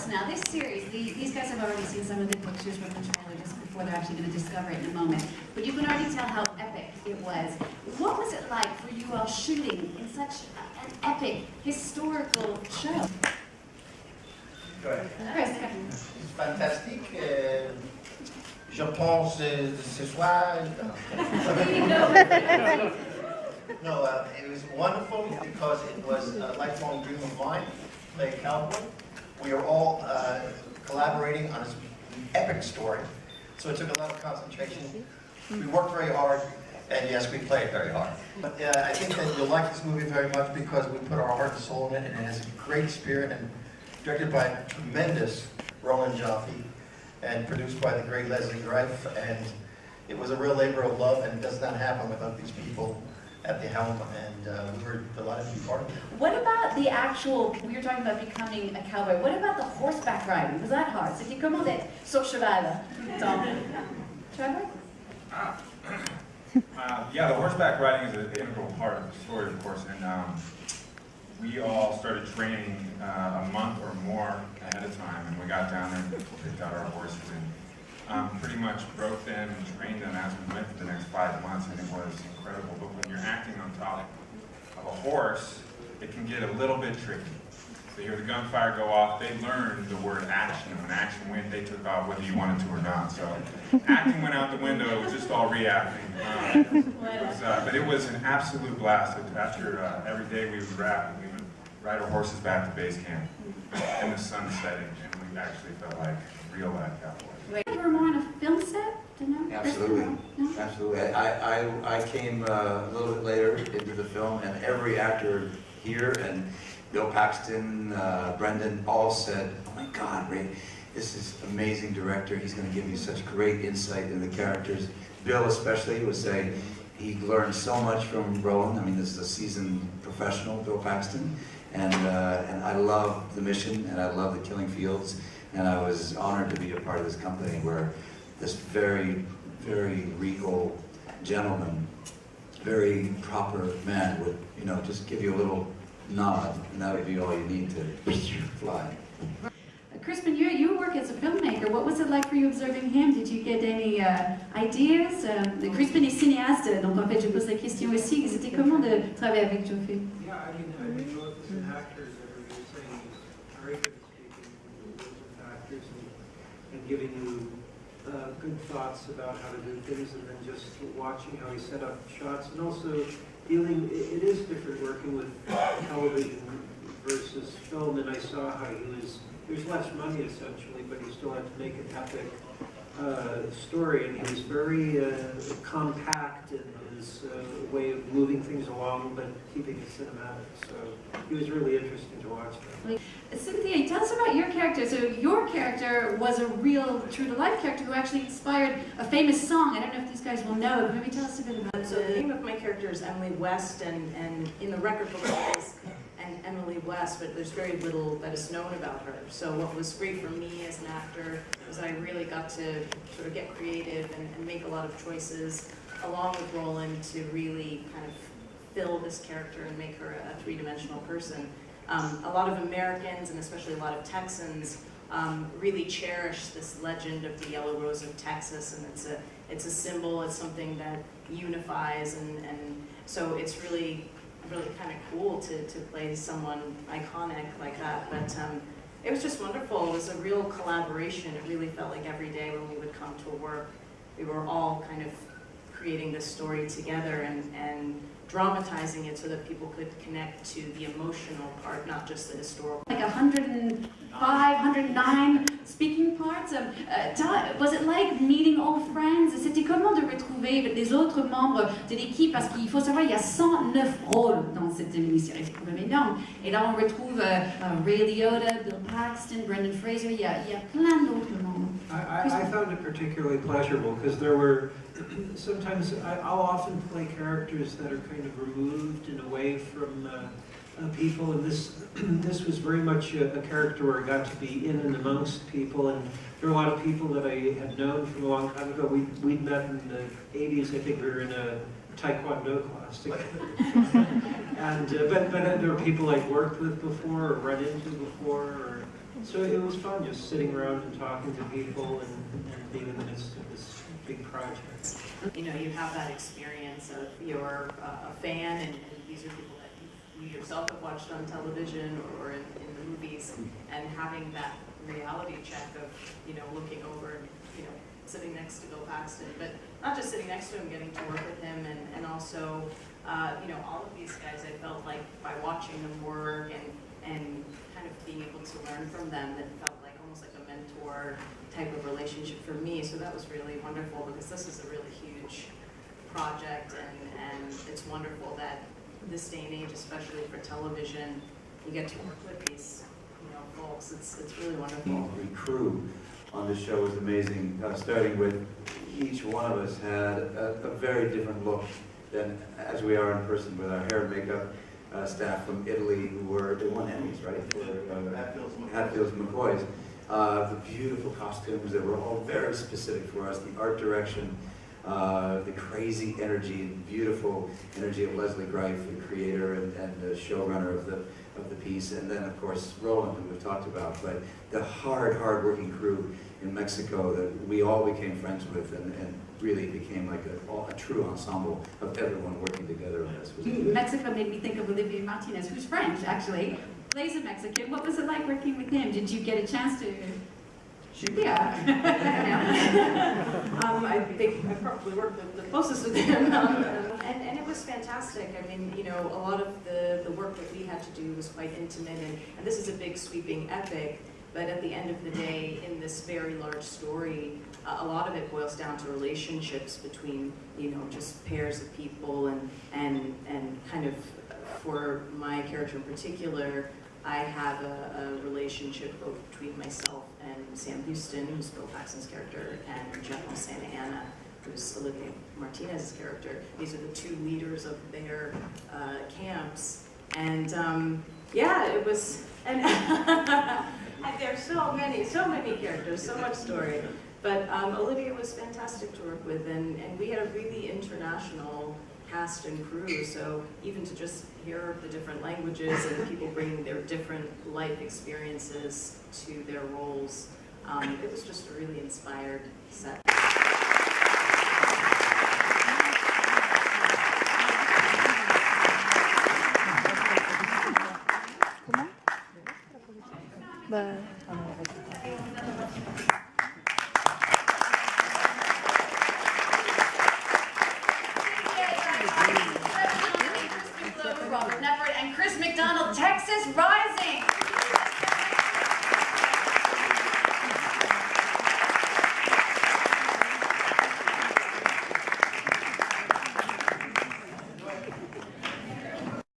us now, this series, these guys have already seen some of the pictures from the trailer just before they're actually going to discover it in a moment. But you can already tell how epic it was. What was it like for you all shooting in such an epic, historical show? Go ahead. Chris, It's fantastic. Je pense ce soir. No, it was wonderful because it was a lifelong dream of mine to play a cowboy. We are all collaborating on this epic story, so it took a lot of concentration. We worked very hard, and yes, we played very hard. But I think that you'll like this movie very much because we put our heart and soul in it, and it has a great spirit, and directed by a tremendous Roland Joffe, and produced by the great Leslie Greif, and it was a real labor of love, and it does not happen without these people at the helm, and we were delighted to be part of it. what about the actual, we were talking about becoming a cowboy, what about the horseback riding? Was that hard? C'était comment d'être sur cheval? Trevor? Yeah, the horseback riding is an integral part of the story, of course, and we all started training a month or more ahead of time, and we got down there and picked out our horses and pretty much broke them and trained them as we went for the next 5 months, and it was incredible. But when you're acting on top of a horse, it can get a little bit tricky. So you hear the gunfire go off, they learned the word action, and when action went, they took off whether you wanted to or not. So acting went out the window, it was just all reacting. But it was an absolute blast. After every day we would wrap, we would ride our horses back to base camp in the sun setting, and we actually felt like real life cowboys. Wait, you were more on a film set? Absolutely, No? absolutely. I came a little bit later into the film, and every actor here, and Bill Paxton, Brendan, all said, "Oh my God, Ray, this is amazing director. He's going to give you such great insight in the characters." Bill especially would say he learned so much from Roland. I mean, this is a seasoned professional, Bill Paxton, and I love the mission, and I love the Killing Fields, and I was honored to be a part of this company where this very, very regal gentleman, very proper man would, you know, just give you a little nod, and that would be all you need to fly. Crispin, you work as a filmmaker. What was it like for you observing him? Did you get any ideas? Crispin est cinéaste, donc en fait je pose la question aussi. C'était comment de travailler avec Joffe? Yeah, I mean, both as an actor, as everybody was saying, he's very good at speaking with actors and giving you good thoughts about how to do things, and then just watching how he set up shots, and also dealing, it is different working with television versus film, and I saw how he was, there's less money essentially, but he still had to make an epic story, and he was very compact in his way of moving things along, but keeping it cinematic, so it was really interesting to watch that. Cynthia, tell us about your character. So your character was a real, true-to-life character who actually inspired a famous song. I don't know if these guys will know, but maybe tell us a bit about it. So the name of my character is Emily West, and in the record book it is Emily West, but there's very little that is known about her. So what was great for me as an actor was I really got to sort of get creative and make a lot of choices along with Roland to really kind of fill this character and make her a three-dimensional person. A lot of Americans, and especially a lot of Texans, really cherish this legend of the Yellow Rose of Texas, and it's a symbol, it's something that unifies, and so it's really kind of cool to play someone iconic like that. But it was just wonderful. It was a real collaboration. It really felt like every day when we would come to work, we were all kind of creating this story together and dramatizing it so that people could connect to the emotional part, not just the historical. Like 105, 109 speaking parts. Was it like meeting old friends? C'était comment de retrouver les autres membres de l'équipe? Parce qu'il faut savoir, il y a 109 rôles dans cette mini-série, c'est quand même énorme. Et là, on retrouve Ray Liotta, Bill Paxton, Brendan Fraser, il y a plein d'autres membres. I found it particularly pleasurable because there were, sometimes I'll often play characters that are kind of removed and away from people, and this was very much a character where I got to be in and amongst people, and there were a lot of people that I had known from a long time ago. We'd met in the 80s, I think we were in a Taekwondo class together. And, but there were people I'd worked with before or run into before. So it was fun just sitting around and talking to people and being in the midst of this big project. You know, you have that experience of you're a fan, and these are people that you yourself have watched on television or in the movies, and having that reality check of, you know, looking over and, you know, sitting next to Bill Paxton, but not just sitting next to him, getting to work with him, and also, you know, all of these guys, I felt like by watching them work and kind of being able to learn from them, that felt like almost like a mentor type of relationship for me. So that was really wonderful, because this is a really huge project, and it's wonderful that this day and age, especially for television, you get to work with these, you know, folks. It's really wonderful. The crew on the show was amazing, starting with each one of us had a very different look than as we are in person, with our hair and makeup staff from Italy who they won Emmys, right? For Hatfields McCoys. The beautiful costumes that were all very specific for us, the art direction, the crazy energy and beautiful energy of Leslie Greif, the creator and the showrunner of the piece, and then of course Roland, who we've talked about, but the hard-working crew in Mexico that we all became friends with, and really became like a true ensemble of everyone working together on this. Mexico made me think of Olivier Martinez, who's French, actually, plays a Mexican. What was it like working with him? Did you get a chance to? Yeah. I think I probably worked the closest with him, and it was fantastic. I mean, you know, a lot of the work that we had to do was quite intimate, and this is a big sweeping epic, but at the end of the day, in this very large story, a lot of it boils down to relationships between, you know, just pairs of people, and kind of, for my character in particular, I have a relationship both between myself and Sam Houston, who's Bill Paxton's character, and General Santa Anna, who's Olivia Martinez's character. These are the two leaders of their camps, and yeah, it was, and there's so many characters, so much story. But Olivia was fantastic to work with, and we had a really international cast and crew, so even to just hear the different languages and people bringing their different life experiences to their roles, it was just a really inspired set. Knepper and Chris McDonald, Texas Rising.